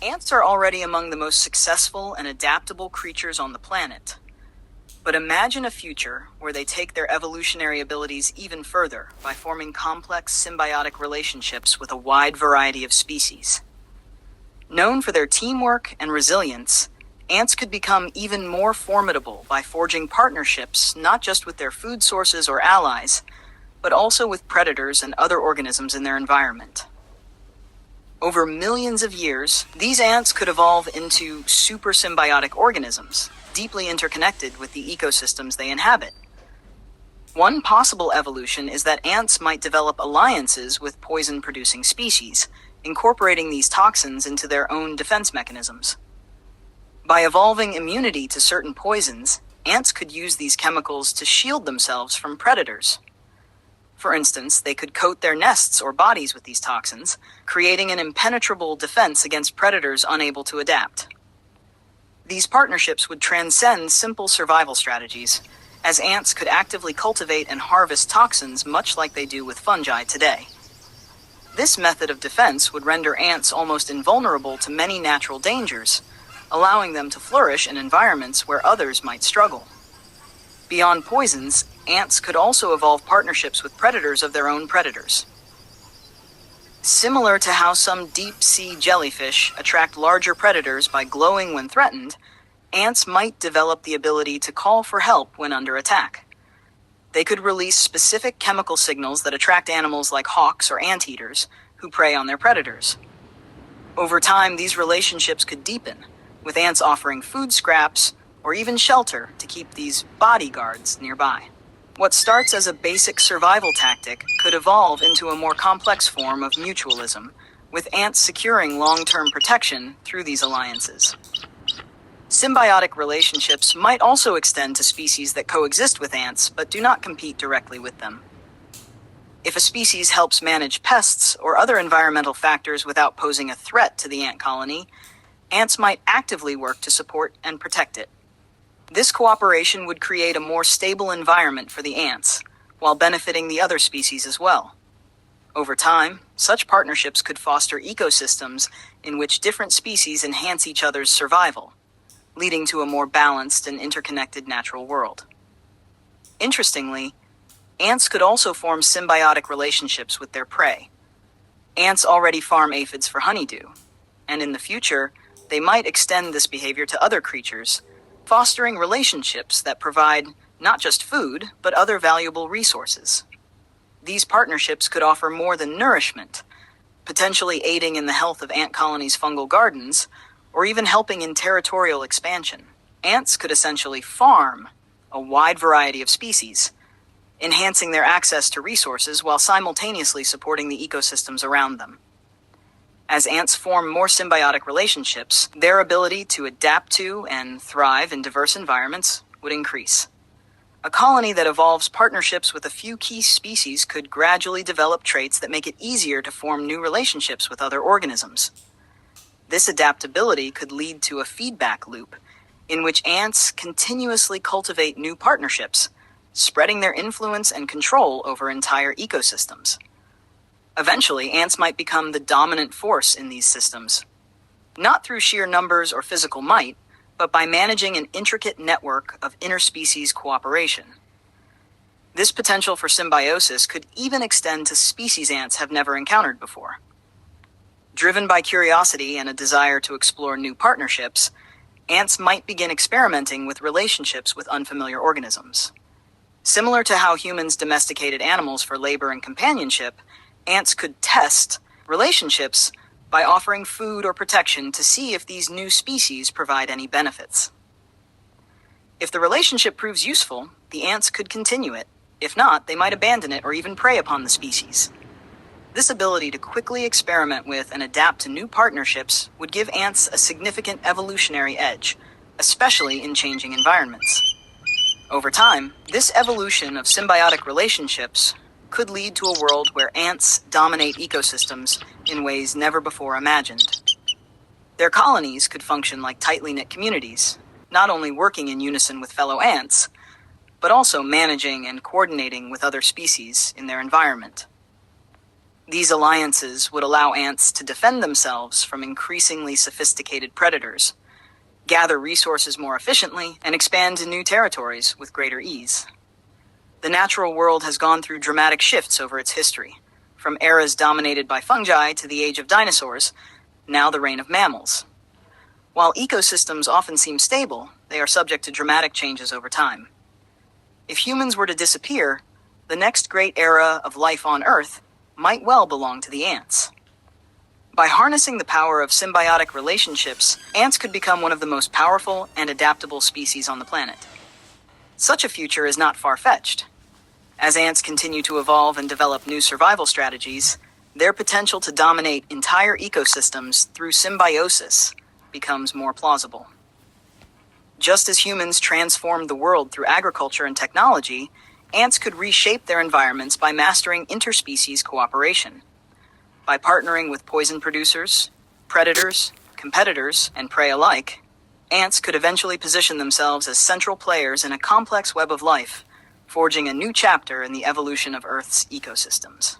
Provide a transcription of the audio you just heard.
Ants are already among the most successful and adaptable creatures on the planet. But imagine a future where they take their evolutionary abilities even further by forming complex symbiotic relationships with a wide variety of species. Known for their teamwork and resilience, ants could become even more formidable by forging partnerships not just with their food sources or allies, but also with predators and other organisms in their environment. Over millions of years, these ants could evolve into super symbiotic organisms, deeply interconnected with the ecosystems they inhabit. One possible evolution is that ants might develop alliances with poison-producing species, incorporating these toxins into their own defense mechanisms. By evolving immunity to certain poisons, ants could use these chemicals to shield themselves from predators. For instance, they could coat their nests or bodies with these toxins, creating an impenetrable defense against predators unable to adapt. These partnerships would transcend simple survival strategies, as ants could actively cultivate and harvest toxins much like they do with fungi today. This method of defense would render ants almost invulnerable to many natural dangers, allowing them to flourish in environments where others might struggle. Beyond poisons, ants could also evolve partnerships with predators of their own predators. Similar to how some deep-sea jellyfish attract larger predators by glowing when threatened, ants might develop the ability to call for help when under attack. They could release specific chemical signals that attract animals like hawks or anteaters who prey on their predators. Over time, these relationships could deepen, with ants offering food scraps or even shelter to keep these bodyguards nearby. What starts as a basic survival tactic could evolve into a more complex form of mutualism, with ants securing long-term protection through these alliances. Symbiotic relationships might also extend to species that coexist with ants but do not compete directly with them. If a species helps manage pests or other environmental factors without posing a threat to the ant colony, ants might actively work to support and protect it. This cooperation would create a more stable environment for the ants, while benefiting the other species as well. Over time, such partnerships could foster ecosystems in which different species enhance each other's survival, leading to a more balanced and interconnected natural world. Interestingly, ants could also form symbiotic relationships with their prey. Ants already farm aphids for honeydew, and in the future, they might extend this behavior to other creatures, fostering relationships that provide not just food, but other valuable resources. These partnerships could offer more than nourishment, potentially aiding in the health of ant colonies' fungal gardens, or even helping in territorial expansion. Ants could essentially farm a wide variety of species, enhancing their access to resources while simultaneously supporting the ecosystems around them. As ants form more symbiotic relationships, their ability to adapt to and thrive in diverse environments would increase. A colony that evolves partnerships with a few key species could gradually develop traits that make it easier to form new relationships with other organisms. This adaptability could lead to a feedback loop in which ants continuously cultivate new partnerships, spreading their influence and control over entire ecosystems. Eventually, ants might become the dominant force in these systems, not through sheer numbers or physical might, but by managing an intricate network of interspecies cooperation. This potential for symbiosis could even extend to species ants have never encountered before. Driven by curiosity and a desire to explore new partnerships, ants might begin experimenting with relationships with unfamiliar organisms. Similar to how humans domesticated animals for labor and companionship, ants could test relationships by offering food or protection to see if these new species provide any benefits. If the relationship proves useful, the ants could continue it. If not, they might abandon it or even prey upon the species. This ability to quickly experiment with and adapt to new partnerships would give ants a significant evolutionary edge, especially in changing environments. Over time, this evolution of symbiotic relationships could lead to a world where ants dominate ecosystems in ways never before imagined. Their colonies could function like tightly knit communities, not only working in unison with fellow ants, but also managing and coordinating with other species in their environment. These alliances would allow ants to defend themselves from increasingly sophisticated predators, gather resources more efficiently, and expand to new territories with greater ease. The natural world has gone through dramatic shifts over its history, from eras dominated by fungi to the age of dinosaurs, now the reign of mammals. While ecosystems often seem stable, they are subject to dramatic changes over time. If humans were to disappear, the next great era of life on Earth might well belong to the ants. By harnessing the power of symbiotic relationships, ants could become one of the most powerful and adaptable species on the planet. Such a future is not far-fetched. As ants continue to evolve and develop new survival strategies, their potential to dominate entire ecosystems through symbiosis becomes more plausible. Just as humans transformed the world through agriculture and technology, ants could reshape their environments by mastering interspecies cooperation. By partnering with poison producers, predators, competitors, and prey alike, ants could eventually position themselves as central players in a complex web of life, forging a new chapter in the evolution of Earth's ecosystems.